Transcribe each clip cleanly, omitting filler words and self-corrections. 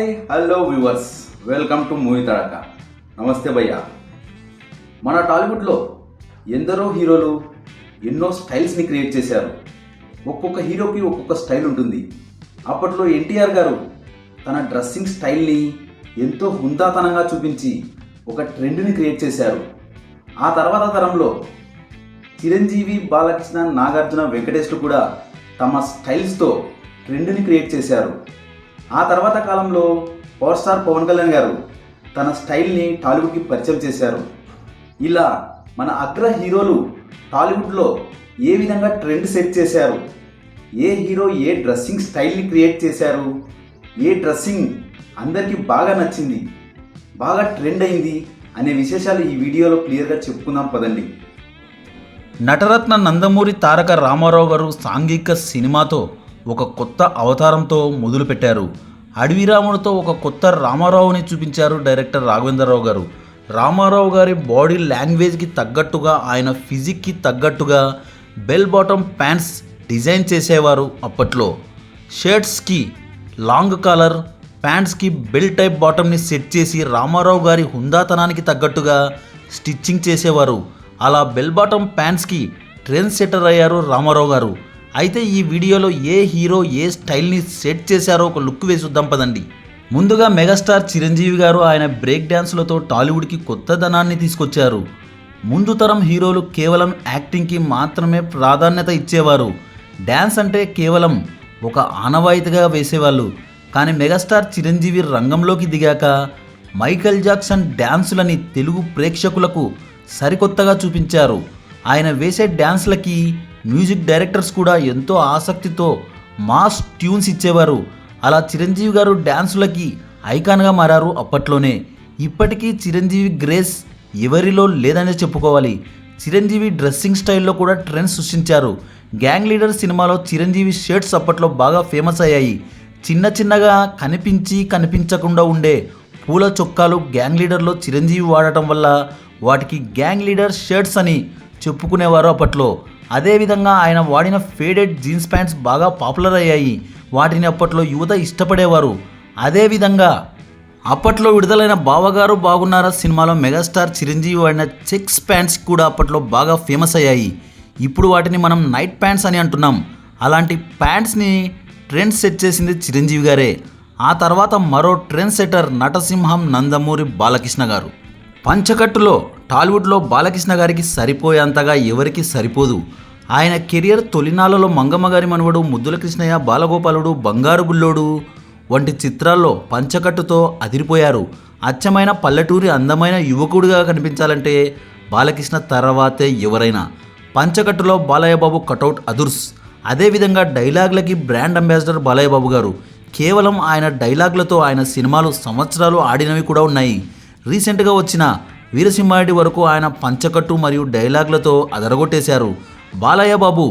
Hello viewers, welcome to movie తడక. నమస్తే భయ్యా. మన టాలీవుడ్లో ఎందరో హీరోలు ఎన్నో స్టైల్స్ని క్రియేట్ చేశారు. ఒక్కొక్క హీరోకి ఒక్కొక్క స్టైల్ ఉంటుంది. అప్పట్లో ఎన్టీఆర్ గారు తన డ్రెస్సింగ్ స్టైల్ని ఎంతో హుందాతనంగా చూపించి ఒక ట్రెండ్ని క్రియేట్ చేశారు. ఆ తర్వాత తరంలో చిరంజీవి, బాలకృష్ణ, నాగార్జున, వెంకటేష్లు కూడా తమ స్టైల్స్తో ట్రెండ్ని క్రియేట్ చేశారు. ఆ తర్వాత కాలంలో పవర్ స్టార్ పవన్ కళ్యాణ్ గారు తన స్టైల్ని టాలీవుడ్కి పరిచయం చేశారు. ఇలా మన అగ్ర హీరోలు టాలీవుడ్లో ఏ విధంగా ట్రెండ్ సెట్ చేశారు, ఏ హీరో ఏ డ్రెస్సింగ్ స్టైల్ని క్రియేట్ చేశారు, ఏ డ్రెస్సింగ్ అందరికీ బాగా నచ్చింది, బాగా ట్రెండ్ అయింది అనే విశేషాలు ఈ వీడియోలో క్లియర్గా చెప్పుకుందాం పదండి. నటరత్న నందమూరి తారక రామారావు గారు సాంఘిక సినిమాతో ఒక కొత్త అవతారంతో మొదలుపెట్టారు. అడవిరాముడితో ఒక కొత్త రామారావుని చూపించారు డైరెక్టర్ రాఘవేంద్రరావు గారు. రామారావు గారి బాడీ లాంగ్వేజ్కి తగ్గట్టుగా, ఆయన ఫిజిక్కి తగ్గట్టుగా బెల్ బాటమ్ ప్యాంట్స్ డిజైన్ చేసేవారు. అప్పట్లో షర్ట్స్కి లాంగ్ కాలర్, ప్యాంట్స్కి బెల్ టైప్ బాటమ్ని సెట్ చేసి రామారావు గారి హుందాతనానికి తగ్గట్టుగా స్టిచ్చింగ్ చేసేవారు. అలా బెల్ బాటమ్ ప్యాంట్స్కి ట్రెండ్ సెటర్ అయ్యారు రామారావు గారు. అయితే ఈ వీడియోలో ఏ హీరో ఏ స్టైల్ని సెట్ చేశారో ఒక లుక్ వేసుద్దాం పదండి. ముందుగా మెగాస్టార్ చిరంజీవి గారు ఆయన బ్రేక్ డ్యాన్స్లతో టాలీవుడ్కి కొత్తదనాన్ని తీసుకొచ్చారు. ముందు తరం హీరోలు కేవలం యాక్టింగ్కి మాత్రమే ప్రాధాన్యత ఇచ్చేవారు. డ్యాన్స్ అంటే కేవలం ఒక ఆనవాయితీగా వేసేవాళ్ళు. కానీ మెగాస్టార్ చిరంజీవి రంగంలోకి దిగాక మైకేల్ జాక్సన్ డ్యాన్సులని తెలుగు ప్రేక్షకులకు సరికొత్తగా చూపించారు. ఆయన వేసే డ్యాన్స్లకి మ్యూజిక్ డైరెక్టర్స్ కూడా ఎంతో ఆసక్తితో మాస్ ట్యూన్స్ ఇచ్చేవారు. అలా చిరంజీవి గారు డ్యాన్సులకి ఐకాన్గా మారారు అప్పట్లోనే. ఇప్పటికీ చిరంజీవి గ్రేస్ ఎవరిలో లేదనే చెప్పుకోవాలి. చిరంజీవి డ్రెస్సింగ్ స్టైల్లో కూడా ట్రెండ్ సృష్టించారు. గ్యాంగ్ లీడర్ సినిమాలో చిరంజీవి షర్ట్స్ అప్పట్లో బాగా ఫేమస్ అయ్యాయి. చిన్న చిన్నగా కనిపించకుండా ఉండే పూల చొక్కాలు గ్యాంగ్ లీడర్లో చిరంజీవి వాడటం వల్ల వాటికి గ్యాంగ్ లీడర్ షర్ట్స్ అని చెప్పుకునేవారు అప్పట్లో. అదేవిధంగా ఆయన వాడిన ఫేడెడ్ జీన్స్ ప్యాంట్స్ బాగా పాపులర్ అయ్యాయి. వాటిని అప్పట్లో యువత ఇష్టపడేవారు. అదేవిధంగా అప్పట్లో విడుదలైన బావగారు బాగున్నారా సినిమాలో మెగాస్టార్ చిరంజీవి వాడిన చెక్స్ ప్యాంట్స్ కూడా అప్పట్లో బాగా ఫేమస్ అయ్యాయి. ఇప్పుడు వాటిని మనం నైట్ ప్యాంట్స్ అని అంటున్నాం. అలాంటి ప్యాంట్స్ని ట్రెండ్ సెట్ చేసింది చిరంజీవి గారే. ఆ తర్వాత మరో ట్రెండ్ సెటర్ నటసింహం నందమూరి బాలకృష్ణ గారు. పంచకట్టులో టాలీవుడ్లో బాలకృష్ణ గారికి సరిపోయేంతగా ఎవరికి సరిపోదు. ఆయన కెరియర్ తొలినాళ్ళలో మంగమ్మ గారి మనవడు, ముద్దుల కృష్ణయ్య, బాలగోపాలుడు, బంగారు బుల్లోడు వంటి చిత్రాల్లో పంచకట్టుతో అదిరిపోయారు. అచ్చమైన పల్లెటూరి అందమైన యువకుడిగా కనిపించాలంటే బాలకృష్ణ తర్వాతే ఎవరైనా. పంచకట్టులో బాలయ్య బాబు కటౌట్ అదుర్స్. అదేవిధంగా డైలాగ్లకి బ్రాండ్ అంబాసిడర్ బాలయ్య బాబు గారు. కేవలం ఆయన డైలాగ్లతో ఆయన సినిమాలు సంవత్సరాలు ఆడినవి కూడా ఉన్నాయి. రీసెంట్గా వచ్చిన వీరసింహారెడ్డి వరకు ఆయన పంచకట్టు మరియు డైలాగ్లతో అదరగొట్టేశారు. బాలయ్య బాబు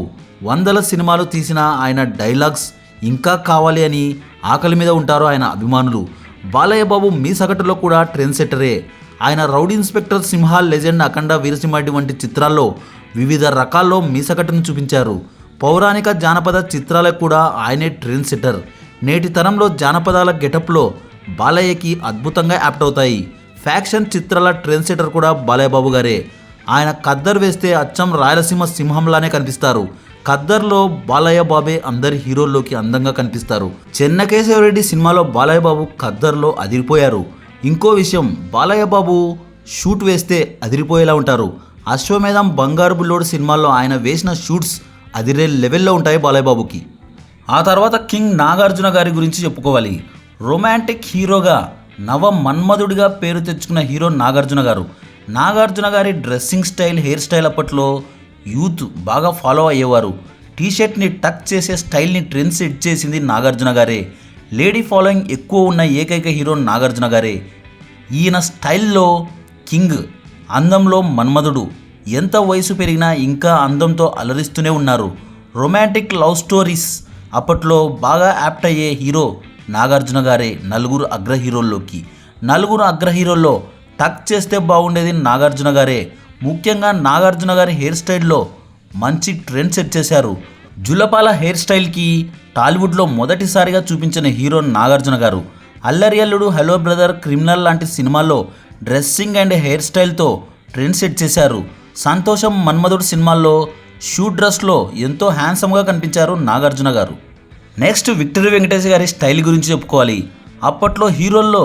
వందల సినిమాలు తీసిన ఆయన డైలాగ్స్ ఇంకా కావాలి అని ఆకలి మీద ఉంటారు ఆయన అభిమానులు. బాలయ్య బాబు మీ సగటులో కూడా ట్రెండ్ సెట్టరే. ఆయన రౌడీ ఇన్స్పెక్టర్, సింహ, లెజెండ్, అఖండ, వీరసింహారెడ్డి వంటి చిత్రాల్లో వివిధ రకాల్లో మీసగట్టును చూపించారు. పౌరాణిక జానపద చిత్రాలకు కూడా ఆయనే ట్రెండ్ సెట్టర్. నేటి తరంలో జానపదాల గెటప్లో బాలయ్యకి అద్భుతంగా యాప్ట్ అవుతాయి. ఫ్యాక్షన్ చిత్రాల ట్రెండ్ సెటర్ కూడా బాలయ్య బాబు గారే. ఆయన ఖద్దర్ వేస్తే అచ్చం రాయలసీమ సింహంలానే కనిపిస్తారు. ఖద్దర్లో బాలయ్య బాబే అందరి హీరోల్లోకి అందంగా కనిపిస్తారు. చెన్నకేశవరెడ్డి సినిమాలో బాలయ్య బాబు ఖద్దర్లో అదిరిపోయారు. ఇంకో విషయం, బాలయ్య బాబు షూట్ వేస్తే అదిరిపోయేలా ఉంటారు. అశ్వమేధం, బంగారు బుల్లోడు సినిమాల్లో ఆయన వేసిన షూట్స్ అదిరే లెవెల్లో ఉంటాయి బాలయ్య బాబుకి. ఆ తర్వాత కింగ్ నాగార్జున గారి గురించి చెప్పుకోవాలి. రొమాంటిక్ హీరోగా నవ మన్మధుడిగా పేరు తెచ్చుకున్న హీరో నాగార్జున గారు. నాగార్జున గారి డ్రెస్సింగ్ స్టైల్, హెయిర్ స్టైల్ అప్పట్లో యూత్ బాగా ఫాలో అయ్యేవారు. టీషర్ట్ని టక్ చేసే స్టైల్ని ట్రెండ్ సెట్ చేసింది నాగార్జున గారే. లేడీ ఫాలోయింగ్ ఎక్కువ ఉన్న ఏకైక హీరో నాగార్జున గారే. ఈయన స్టైల్లో కింగ్, అందంలో మన్మధుడు. ఎంత వయసు పెరిగినా ఇంకా అందంతో అలరిస్తూనే ఉన్నారు. రొమాంటిక్ లవ్ స్టోరీస్ అప్పట్లో బాగా యాప్ట్ అయ్యే హీరో నాగార్జున గారే. నలుగురు అగ్ర హీరోల్లో టక్ చేస్తే బాగుండేది నాగార్జున గారే. ముఖ్యంగా నాగార్జున గారి హెయిర్ స్టైల్లో మంచి ట్రెండ్ సెట్ చేశారు. జులపాల హెయిర్ స్టైల్కి టాలీవుడ్లో మొదటిసారిగా చూపించిన హీరో నాగార్జున గారు. అల్లరి అల్లుడు, హలో బ్రదర్, క్రిమినల్ లాంటి సినిమాల్లో డ్రెస్సింగ్ అండ్ హెయిర్ స్టైల్తో ట్రెండ్ సెట్ చేశారు. సంతోషం, మన్మధుడు సినిమాల్లో షూ డ్రెస్లో ఎంతో హ్యాండ్సమ్గా కనిపించారు నాగార్జున గారు. నెక్స్ట్ విక్టరీ వెంకటేష్ గారి స్టైల్ గురించి చెప్పుకోవాలి. అప్పట్లో హీరోల్లో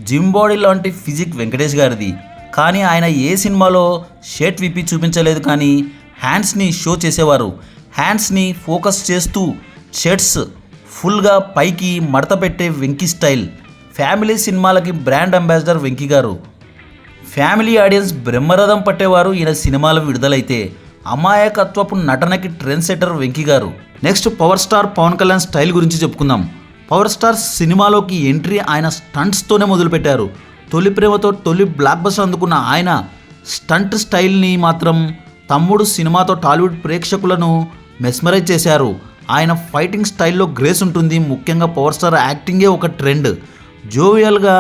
జిమ్ బాడీ లాంటి ఫిజిక్ వెంకటేష్ గారిది. కానీ ఆయన ఏ సినిమాలో షర్ట్ విప్పి చూపించలేదు, కానీ హ్యాండ్స్ని షో చేసేవారు. హ్యాండ్స్ని ఫోకస్ చేస్తూ షర్ట్స్ ఫుల్గా పైకి మడత పెట్టే వెంకీ స్టైల్. ఫ్యామిలీ సినిమాలకి బ్రాండ్ అంబాసిడర్ వెంకీ గారు. ఫ్యామిలీ ఆడియన్స్ బ్రహ్మరథం పట్టేవారు ఈయన సినిమాలు విడుదలైతే. అమాయకత్వపు నటనకి ట్రెండ్ సెటర్ వెంకీ గారు. Next power star Pawan Kalyan style గురించి చెప్పుకుందాం. పవర్ స్టార్ సినిమాలోకి ఎంట్రీ ఆయన స్టంట్స్తోనే మొదలుపెట్టారు. తొలి ప్రేమతో తొలి బ్లాక్ బస్టర్ అందుకున్న ఆయన స్టంట్ స్టైల్ని మాత్రం తమ్ముడు సినిమాతో టాలీవుడ్ ప్రేక్షకులను మెస్మరైజ్ చేశారు. ఆయన ఫైటింగ్ స్టైల్లో గ్రేస్ ఉంటుంది. ముఖ్యంగా పవర్ స్టార్ యాక్టింగే ఒక ట్రెండ్. జోవియల్గా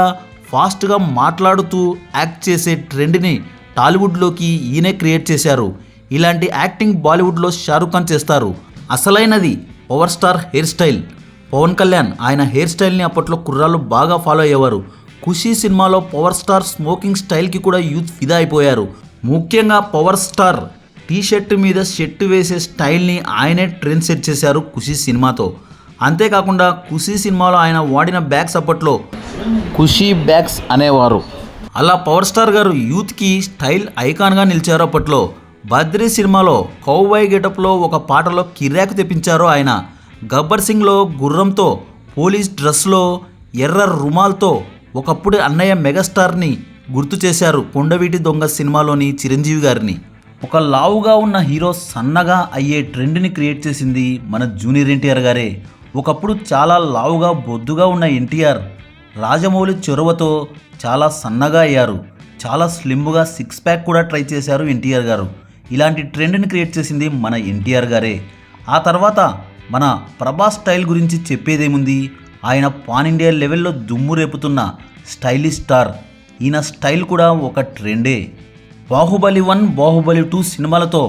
ఫాస్ట్గా మాట్లాడుతూ యాక్ట్ చేసే ట్రెండ్ని టాలీవుడ్లోకి ఈయనే క్రియేట్ చేశారు. ఇలాంటి యాక్టింగ్ బాలీవుడ్లో షారుఖ్ ఖాన్ చేస్తారు. అసలైనది power star hair style. Pawan Kalyan ఆయన హెయిర్ స్టైల్ని అప్పట్లో కుర్రాళ్ళు బాగా ఫాలో అయ్యేవారు. ఖుషీ సినిమాలో పవర్ స్టార్ స్మోకింగ్ స్టైల్కి కూడా యూత్ ఫిదా అయిపోయారు. ముఖ్యంగా పవర్ స్టార్ టీషర్ట్ మీద షర్ట్ వేసే స్టైల్ని ఆయనే ట్రెండ్ సెట్ చేశారు ఖుషీ సినిమాతో. అంతేకాకుండా ఖుషీ సినిమాలో ఆయన వాడిన బ్యాగ్స్ అప్పట్లో ఖుషీ బ్యాగ్స్ అనేవారు. అలా పవర్ స్టార్ గారు యూత్కి స్టైల్ ఐకాన్గా నిలిచారు అప్పట్లో. బద్రీ సినిమాలో కౌబాయ్ గెటప్లో ఒక పాటలో కిరాకు తెప్పించారు ఆయన. గబ్బర్ సింగ్లో గుర్రంతో, పోలీస్ డ్రెస్లో, ఎర్ర రుమాల్తో ఒకప్పుడు అన్నయ్య మెగాస్టార్ని గుర్తు చేశారు. కొండవీటి దొంగ సినిమాలోని చిరంజీవి గారిని. ఒక లావుగా ఉన్న హీరో సన్నగా అయ్యే ట్రెండ్ని క్రియేట్ చేసింది మన జూనియర్ ఎన్టీఆర్ గారే. ఒకప్పుడు చాలా లావుగా బొద్దుగా ఉన్న ఎన్టీఆర్ రాజమౌళి చొరవతో చాలా సన్నగా అయ్యారు. చాలా స్లిమ్గా సిక్స్ ప్యాక్ కూడా ట్రై చేశారు ఎన్టీఆర్ గారు. ఇలాంటి ట్రెండ్ని క్రియేట్ చేసింది మన ఎన్టీఆర్ గారే. ఆ తర్వాత మన ప్రభాస్ స్టైల్ గురించి చెప్పేదేముంది. ఆయన పాన్ ఇండియా లెవెల్లో దుమ్ము రేపుతున్న స్టైలిష్ స్టార్. ఈయన స్టైల్ కూడా ఒక ట్రెండే. బాహుబలి 1, బాహుబలి 2 సినిమాలతో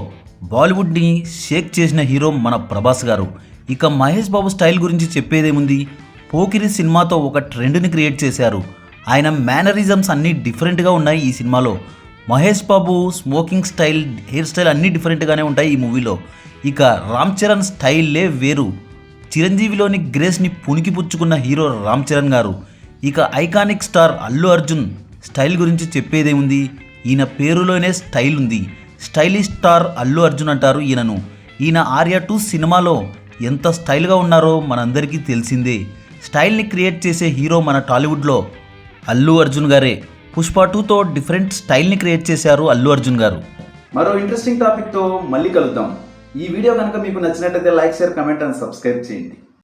బాలీవుడ్ని షేక్ చేసిన హీరో మన ప్రభాస్ గారు. ఇక మహేష్ బాబు స్టైల్ గురించి చెప్పేదేముంది. పోకిరి సినిమాతో ఒక ట్రెండ్ని క్రియేట్ చేశారు. ఆయన మేనరిజమ్స్ అన్నీ డిఫరెంట్గా ఉన్నాయి ఈ సినిమాలో. Mahesh Babu smoking style, hair style అన్నీ డిఫరెంట్గానే ఉంటాయి ఈ మూవీలో. ఇక రామ్ చరణ్ స్టైల్లే వేరు. చిరంజీవిలోని గ్రేస్ని పుణికిపుచ్చుకున్న హీరో రామ్ చరణ్ గారు. ఇక iconic star Allu Arjun style గురించి చెప్పేదేముంది. ఈయన పేరులోనే స్టైల్ ఉంది. స్టైలిష్ స్టార్ అల్లు అర్జున్ అంటారు ఈయనను. ఈయన ఆర్య 2 సినిమాలో ఎంత స్టైల్గా ఉన్నారో మనందరికీ తెలిసిందే. స్టైల్ని క్రియేట్ చేసే హీరో మన టాలీవుడ్లో అల్లు అర్జున్ గారే. పుష్ప 2తో డిఫరెంట్ స్టైల్ని క్రియేట్ చేశారు అల్లు అర్జున్ గారు. మరో ఇంట్రెస్టింగ్ టాపిక్తో మళ్ళీ కలుద్దాం. ఈ వీడియో కనుక మీకు నచ్చినట్లయితే like, share, comment and subscribe చేయండి.